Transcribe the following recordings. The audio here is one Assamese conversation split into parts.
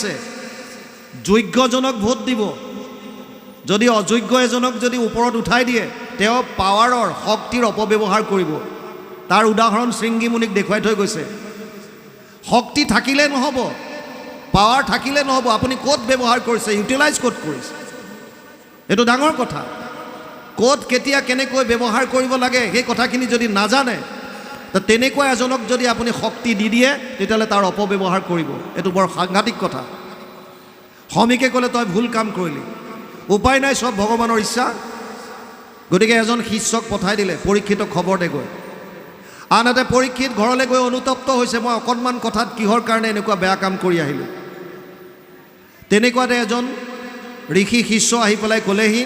আছে যোগ্যজনক ভোট দিব, যদি অযোগ্য এজনক যদি ওপৰত উঠাই দিয়ে তেওঁ পাৱাৰৰ শক্তিৰ অপব্যৱহাৰ কৰিব। তাৰ উদাহৰণ শৃংগী মুনিক দেখুৱাই থৈ গৈছে। শক্তি থাকিলে নহ'ব, পাৱাৰ থাকিলে নহ'ব, আপুনি ক'ত ব্যৱহাৰ কৰিছে, ইউটিলাইজ ক'ত কৰিছে, এইটো ডাঙৰ কথা। ক'ত কেতিয়া কেনেকৈ ব্যৱহাৰ কৰিব লাগে সেই কথাখিনি যদি নাজানে, তো তেনেকুৱা এজনক যদি আপুনি শক্তি দি দিয়ে তেতিয়াহ'লে তাৰ অপব্যৱহাৰ কৰিব। এইটো বৰ সাংঘাতিক কথা। শ্ৰমিকে ক'লে তই ভুল কাম কৰিলি, উপায় নাই, চব ভগৱানৰ ইচ্ছা। গতিকে এজন শিষ্যক পঠাই দিলে পৰীক্ষিতক খবৰ দে গৈ। আনহাতে পৰীক্ষিত ঘৰলৈ গৈ অনুতপ্ত হৈছে, মই অকণমান কথাত কিহৰ কাৰণে এনেকুৱা বেয়া কাম কৰি আহিলোঁ। তেনেকুৱাতে এজন ঋষি শিষ্য আহি পেলাই ক'লেহি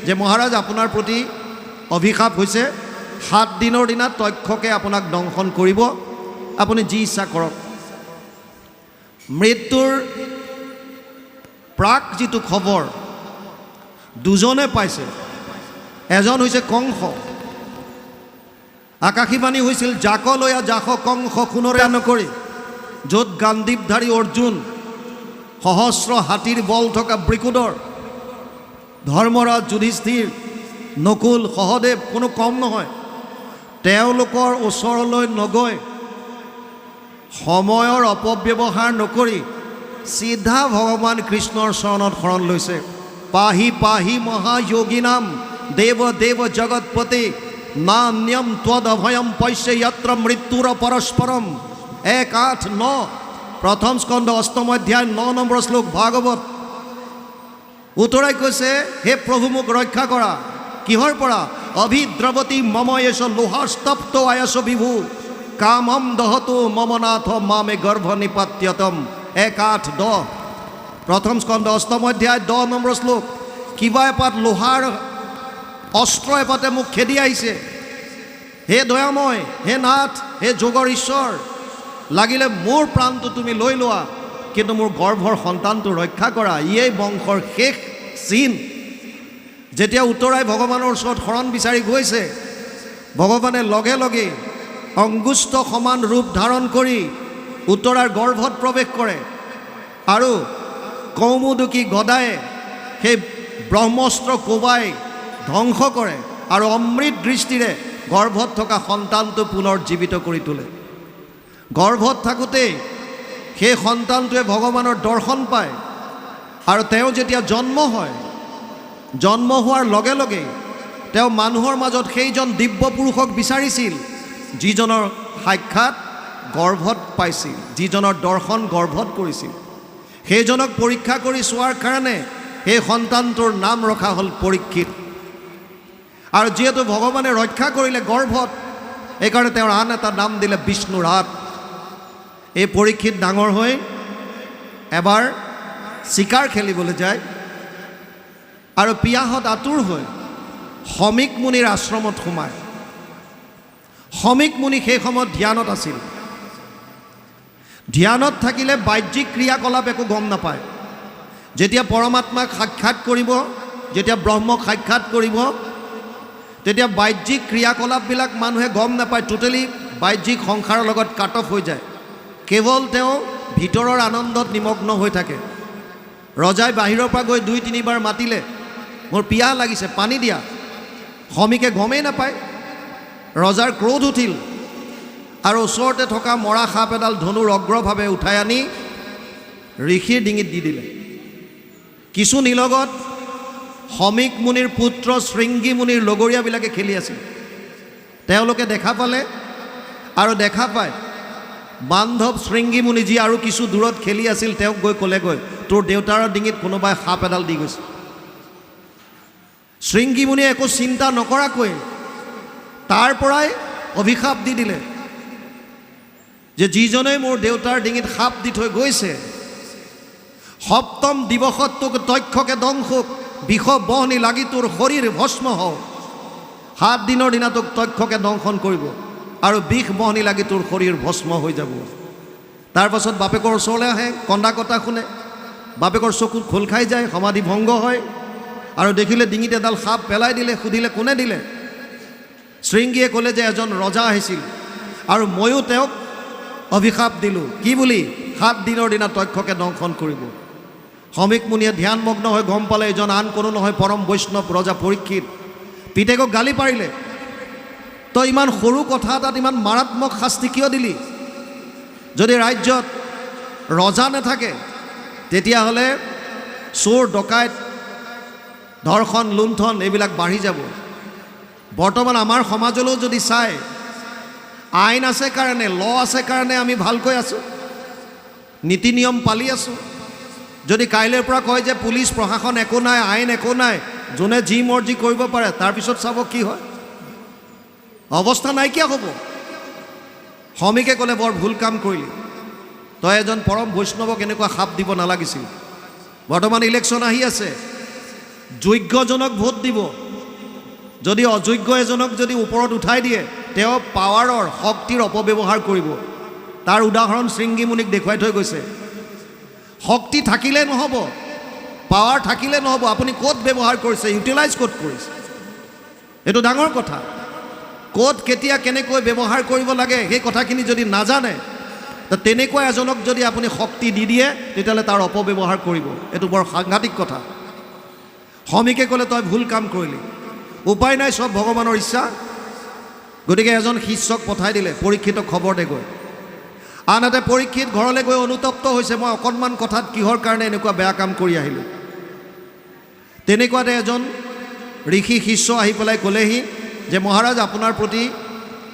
যে মহাৰাজ আপোনাৰ প্ৰতি অভিশাপ হৈছে, 7 দিনৰ দিনা তক্ষকে আপোনাক দংশন কৰিব, আপুনি যি ইচ্ছা কৰক। মৃত্যুৰ প্ৰাক যিটো খবৰ দুজনে পাইছে, এজন হৈছে কংস। আকাশীবাণী হৈছিল জাকলয়া জাস কংস সোণৰে নকৰি, য'ত গান্ধীপধাৰী অৰ্জুন, সহস্ৰ হাতীৰ বল থকা বৃকুদৰ, ধৰ্মৰাজ যুধিষ্ঠিৰ, নকুল, সহদেৱ কোনো কম নহয়। তেওঁলোকৰ ওচৰলৈ নগৈ সময়ৰ অপব্যৱহাৰ নকৰি চিধা ভগৱান কৃষ্ণৰ চৰণত শৰণ লৈছে। পাহি পাহি মহাযোগীনাম দেৱ দেৱ জগৎপতি নান্যম ত্বদভয়ম পশ্যে যত্ৰ মৃত্যুৰ পৰস্পৰম। 1:8-9 প্ৰথম স্কন্ধ 8ম অধ্যায় 9 নম্বৰ শ্লোক ভাগৱত। উত্তৰাই কৈছে, হে প্ৰভু মোক ৰক্ষা কৰা। কিহৰ পৰা? অভিদ্ৰৱতী মম এষ লোহাস্তপ্ত আয়স বিভু কামম দহতো মমনাথ মামে গৰ্ভ নিপাত্যতম। 1:8-10 প্ৰথম স্কন্ধ 8ম অধ্যায় 10 নম্বৰ শ্লোক। কিবা এপাত লোহাৰ অস্ত্ৰ এপাতে মোক খেদি আহিছে। হে দয়াময়, হে নাথ, হে যোগৰ ঈশ্বৰ, লাগিলে মোৰ প্ৰাণটো তুমি লৈ লোৱা, কিন্তু মোৰ গৰ্ভৰ সন্তানটো ৰক্ষা কৰা। ইয়েই বংশৰ শেষ চিন। যেতিয়া উত্তৰাই ভগৱানৰ ওচৰত শৰণ বিচাৰি গৈছে, ভগৱানে লগে লগে অংগুষ্ঠ সমান ৰূপ ধাৰণ কৰি উত্তৰাৰ গৰ্ভত প্ৰৱেশ কৰে আৰু কৌমুদুকী গদায়ে সেই ব্ৰহ্মস্ত্ৰ কোবাই ধ্বংস কৰে আৰু অমৃত দৃষ্টিৰে গৰ্ভত থকা সন্তানটো পুনৰ জীৱিত কৰি তোলে। গৰ্ভত থাকোঁতেই সেই সন্তানটোৱে ভগৱানৰ দৰ্শন পায় আৰু তেওঁ যেতিয়া জন্ম হয়, জন্ম হোৱাৰ লগে লগে তেওঁ মানুহৰ মাজত সেইজন দিব্য পুৰুষক বিচাৰিছিল যিজনৰ সাক্ষাৎ গৰ্ভত পাইছিল, যিজনৰ দৰ্শন গৰ্ভত কৰিছিল। সেইজনক পৰীক্ষা কৰি চোৱাৰ কাৰণে সেই সন্তানটোৰ নাম ৰখা হ'ল পৰীক্ষিত। আৰু যিহেতু ভগৱানে ৰক্ষা কৰিলে গৰ্ভত, এইকাৰণে তেওঁৰ আন এটা নাম দিলে বিষ্ণুৰাত। এই পৰীক্ষিত ডাঙৰ হৈ এবাৰ চিকাৰ খেলিবলৈ যায় আৰু পিয়াহত আতুৰ হৈ শমিক মুনিৰ আশ্ৰমত সোমায়। শমিক মুনি সেই সময়ত ধ্যানত আছিল। ধ্যানত থাকিলে বাহ্যিক ক্ৰিয়াকলাপ একো গম নাপায়। যেতিয়া পৰমাত্মাক সাক্ষাৎ কৰিব, যেতিয়া ব্ৰহ্মক সাক্ষাৎ কৰিব, তেতিয়া বাহ্যিক ক্ৰিয়াকলাপবিলাক মানুহে গম নাপায়। টোটেলি বাহ্যিক সংসাৰৰ লগত কাট অফ হৈ যায়। কেৱল তেওঁ ভিতৰৰ আনন্দত নিমগ্ন হৈ থাকে। ৰজাই বাহিৰৰ পৰা গৈ 2-3 বাৰ মাতিলে, মোৰ পিয়াহ লাগিছে, পানী দিয়া। শমিকে গমেই নাপায়। ৰজাৰ ক্ৰোধ উঠিল আৰু ওচৰতে থকা মৰা সাপ এডাল ধনুৰ অগ্ৰভাৱে উঠাই আনি ঋষিৰ ডিঙিত দি দিলে। কিছু নিলগত শমিক মুনিৰ পুত্ৰ শৃংগী মুনিৰ লগৰীয়াবিলাকে খেলি আছিল। তেওঁলোকে দেখা পালে আৰু দেখা পায় বান্ধৱ শৃংগী মুনি যি আৰু কিছু দূৰত খেলি আছিল, তেওঁক গৈ ক'লেগৈ, তোৰ দেউতাৰ ডিঙিত কোনোবাই সাপ এডাল দি গৈছে। শৃংগী মুনিয়ে একো চিন্তা নকৰাকৈ তাৰ পৰাই অভিশাপ দি দিলে যে যিজনে মোৰ দেউতাৰ ডিঙিত সাপ দি থৈ গৈছে, 7ম দিৱসত তোক তক্ষকে দংশক, বিষ বহনি লাগি তোৰ শৰীৰ ভস্ম হওক। 7 দিনৰ দিনা তোক তক্ষকে দংশন কৰিব আৰু বিষ বহনি লাগি তোৰ শৰীৰ ভস্ম হৈ যাব। তাৰপাছত বাপেকৰ ওচৰলৈ আহে, কন্দা কটা শুনে। বাপেকৰ চকুত খোল খাই যায়, সমাধি ভংগ হয় আৰু দেখিলে ডিঙিত এডাল সাপ পেলাই দিলে। সুধিলে কোনে দিলে? শৃংগীয়ে ক'লে যে এজন ৰজা আহিছিল আৰু ময়ো তেওঁক অভিশাপ দিলোঁ। কি বুলি? 7 দিনৰ দিনা তক্ষকে দংশন কৰিব। শমিক মুনিয়ে ধ্যানমগ্ন হৈ গম পালে এজন আন কোনো নহয় পৰম বৈষ্ণৱ ৰজা পৰীক্ষিত। পিতেকক গালি পাৰিলে, তই ইমান সৰু কথা এটাত ইমান মাৰাত্মক শাস্তি কিয় দিলি? যদি ৰাজ্যত ৰজা নাথাকে তেতিয়াহ'লে চোৰ ডকাইত ধৰ্ষণ লুণ্ঠন এইবিলাক বাঢ়ি যাব। বৰ্তমান আমাৰ সমাজলৈও যদি চাই, আইন আছে কাৰণে, ল আছে কাৰণে আমি ভালকৈ আছোঁ, নীতি নিয়ম পালি আছোঁ। যদি কাইলৈৰ পৰা কয় যে পুলিচ প্ৰশাসন একো নাই, আইন একো নাই, যোনে যি মৰ্জি কৰিব পাৰে, তাৰপিছত চাব কি হয়, অৱস্থা নাইকিয়া হ'ব। শমিকে ক'লে বৰ ভুল কাম কৰিলি, তই এজন পৰম বৈষ্ণৱক এনেকুৱা শাপ দিব নালাগিছিল। বৰ্তমান ইলেকশ্যন আহি আছে, যোগ্যজনক ভোট দিব, যদি অযোগ্য এজনক যদি ওপৰত উঠাই দিয়ে তেওঁ পাৱাৰৰ শক্তিৰ অপব্যৱহাৰ কৰিব। তাৰ উদাহৰণ শৃংগী মুনিক দেখুৱাই থৈ গৈছে। শক্তি থাকিলে নহ'ব, পাৱাৰ থাকিলে নহ'ব, আপুনি ক'ত ব্যৱহাৰ কৰিছে, ইউটিলাইজ ক'ত কৰিছে, এইটো ডাঙৰ কথা। ক'ত কেতিয়া কেনেকৈ ব্যৱহাৰ কৰিব লাগে সেই কথাখিনি যদি নাজানে, তেনেকুৱা এজনক যদি আপুনি শক্তি দি দিয়ে তেতিয়াহ'লে তাৰ অপব্যৱহাৰ কৰিব, এইটো বৰ সাংঘাতিক কথা। শমিকে ক'লে তই ভুল কাম কৰিলি, উপায় নাই, চব ভগৱানৰ ইচ্ছা। গতিকে এজন শিষ্যক পঠাই দিলে, পৰীক্ষিতক খবৰ দে গৈ। আনহাতে পৰীক্ষিত ঘৰলৈ গৈ অনুতপ্ত হৈছে, মই অকণমান কথাত কিহৰ কাৰণে এনেকুৱা বেয়া কাম কৰি আহিলোঁ। তেনেকুৱাতে এজন ঋষি শিষ্য আহি পেলাই ক'লেহি যে মহাৰাজ, আপোনাৰ প্ৰতি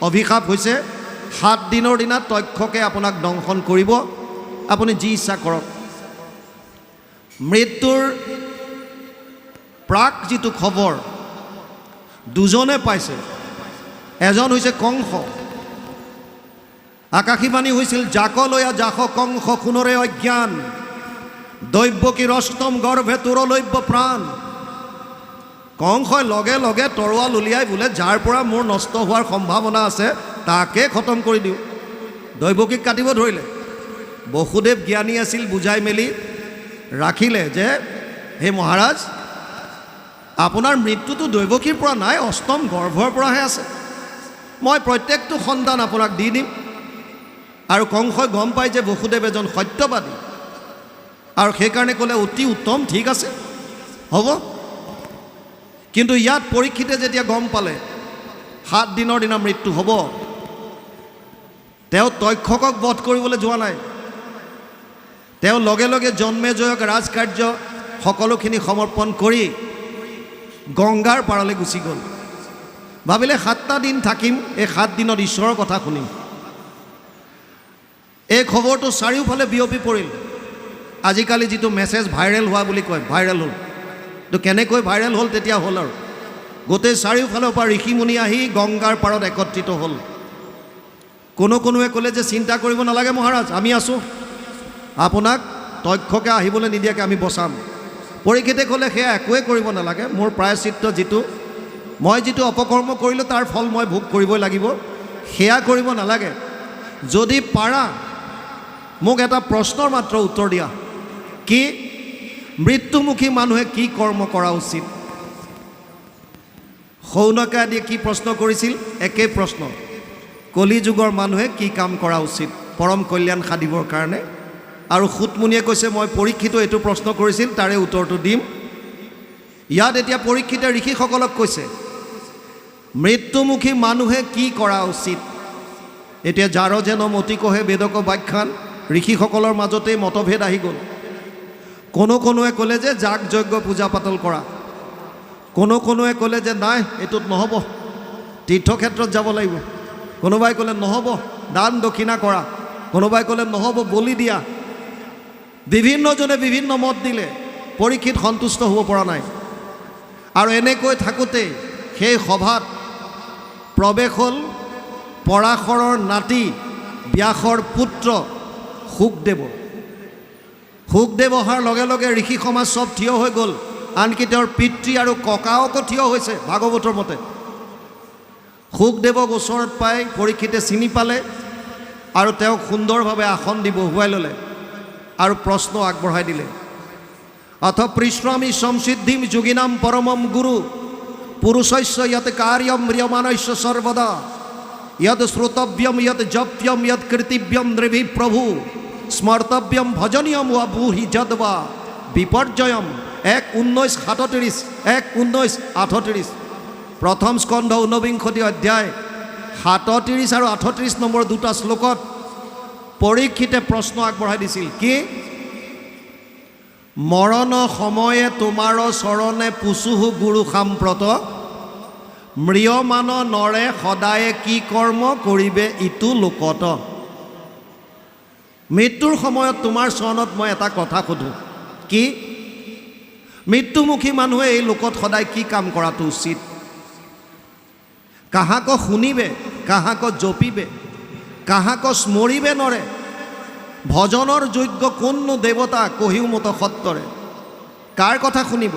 অভিশাপ হৈছে, 7 দিনৰ দিনা তক্ষকে আপোনাক দংশন কৰিব, আপুনি যি ইচ্ছা কৰক। মৃত্যুৰ প্ৰাক যিটো খবৰ দুজনে পাইছে, এজন হৈছে কংস। আকাশীবাণী হৈছিল, জাকলয়া জাস কংস সোণৰে অজ্ঞান, দৈব্য কি ৰষ্টম গৰ্ভে তোৰলৈব্য প্ৰাণ। কংসই লগে লগে তৰোৱাল উলিয়াই বোলে যাৰ পৰা মোৰ নষ্ট হোৱাৰ সম্ভাৱনা আছে তাকে খতম কৰি দিওঁ, দৈৱকীক কাটিব ধৰিলে। বসুদেৱ জ্ঞানী আছিল, বুজাই মেলি ৰাখিলে যে হে মহাৰাজ, আপোনাৰ মৃত্যুটো দৈৱকীৰ পৰা নাই, অষ্টম গৰ্ভৰ পৰাহে আছে, মই প্ৰত্যেকটো সন্তান আপোনাক দি দিম। আৰু কংসই গম পায় যে বসুদেৱ এজন সত্যবাদী, আৰু সেইকাৰণে ক'লে অতি উত্তম, ঠিক আছে হ'ব। কিন্তু ইয়াত পৰীক্ষিতে যেতিয়া গম পালে 7 দিনৰ দিনা মৃত্যু হ'ব, তেওঁ তক্ষকক বধ কৰিবলৈ যোৱা নাই, তেওঁ লগে লগে জন্মেজয়ক ৰাজকাৰ্য সকলোখিনি সমৰ্পণ কৰি গংগাৰ পাৰলৈ গুচি গ'ল। ভাবিলে 7টা দিন থাকিম, এই 7 দিনত ঈশ্বৰৰ কথা শুনিম। এই খবৰটো চাৰিওফালে বিয়পি পৰিল। আজিকালি যিটো মেছেজ ভাইৰেল হোৱা বুলি কয়, ভাইৰেল হ'ল। তো কেনেকৈ ভাইৰেল হ'ল তেতিয়া হ'ল আৰু গোটেই চাৰিওফালৰ পৰা ঋষিমুনি আহি গংগাৰ পাৰত একত্ৰিত হ'ল। কোনোৱে ক'লে যে চিন্তা কৰিব নালাগে মহাৰাজ, আমি আছোঁ, আপোনাক তক্ষকে আহিবলৈ নিদিয়াকৈ আমি বচাম। পৰীক্ষিতে ক'লে সেয়া একোৱেই কৰিব নালাগে, মোৰ প্ৰায়শ্চিত্ত যিটো, মই যিটো অপকৰ্ম কৰিলোঁ তাৰ ফল মই ভোগ কৰিবই লাগিব, সেয়া কৰিব নালাগে। যদি পাৰা মোক এটা প্ৰশ্নৰ মাত্ৰ উত্তৰ দিয়া, কি মৃত্যুমুখী মানুহে কি কৰ্ম কৰা উচিত? শৌনকে আদি কি প্ৰশ্ন কৰিছিল? একেই প্ৰশ্ন, কলি যুগৰ মানুহে কি কাম কৰা উচিত পৰম কল্যাণ সাধিবৰ কাৰণে। আৰু সুতমুনিয়ে কৈছে মই পৰীক্ষিত এইটো প্ৰশ্ন কৰিছিল, তাৰে উত্তৰটো দিম। ইয়াত এতিয়া পৰীক্ষিতে ঋষিসকলক কৈছে মৃত্যুমুখী মানুহে কি কৰা উচিত। এতিয়া যাৰ যেন মতিকহে বেদক ব্যাখ্যান, ঋষিসকলৰ মাজতেই মতভেদ আহি গ'ল। কোনোৱে ক'লে যে যাগ যজ্ঞ পূজা পাতল কৰা, কোনোৱে ক'লে যে নাই এইটোত নহ'ব, তীৰ্থক্ষেত্ৰত যাব লাগিব, কোনোবাই ক'লে নহ'ব দান দক্ষিণা কৰা, কোনোবাই ক'লে নহ'ব বলি দিয়া। বিভিন্নজনে বিভিন্ন মত দিলে, পৰীক্ষিত সন্তুষ্ট হ'ব পৰা নাই। আৰু এনেকৈ থাকোঁতে সেই সভাত প্ৰৱেশ হ'ল পৰাশৰৰ নাতি ব্যাসৰ পুত্ৰ শুকদেৱ। শুকদেৱ অহাৰ লগে লগে ঋষি সমাজ চব থিয় হৈ গ'ল, আনকি তেওঁৰ পিতৃ আৰু ককাওকো থিয় হৈছে ভাগৱতৰ মতে। শুকদেৱক ওচৰত পাই পৰীক্ষিতে চিনি পালে আৰু তেওঁক সুন্দৰভাৱে আসন দি বহুৱাই ল'লে আৰু প্ৰশ্ন আগবঢ়াই দিলে। অথ পৃষ্ণামি সংসিদ্ধিম যোগিনাম পৰমম গুৰু পুৰুষস্য য়ৎ কাৰ্যম ম্ৰিয়মানস্য সৰ্বদা यद श्रोतव्यम यद जप्यम यद कृतिव्यम नृभि प्रभु स्मर्तव्यम भजनीयम व भूहि जद्वा বিপৰ্যয়ম 1:19:37 1:19:38 প্ৰথম স্কন্ধ 49 অধ্যায় 37 আৰু 38 নম্বৰ দুটা শ্লোকত পৰীক্ষিতে প্ৰশ্ন আগবঢ়াই দিছিল কি মৰণ সময়ে তোমাৰ চৰণে পুচুহু গুৰু সাম্প্ৰত মৃয়মান নৰে সদায়ে কি কৰ্ম কৰিবে ইটো লোকত মৃত্যুৰ সময়ত তোমাৰ চৰণত মই এটা কথা সোধোঁ কি মৃত্যুমুখী মানুহে এই লোকত সদায় কি কাম কৰাটো উচিত কাহাক শুনিবে কাহাক জপিবে কাহাক স্মৰিবে নৰে ভজনৰ যোগ্য কোননো দেৱতা কহিও মত সত্তৰে কাৰ কথা শুনিব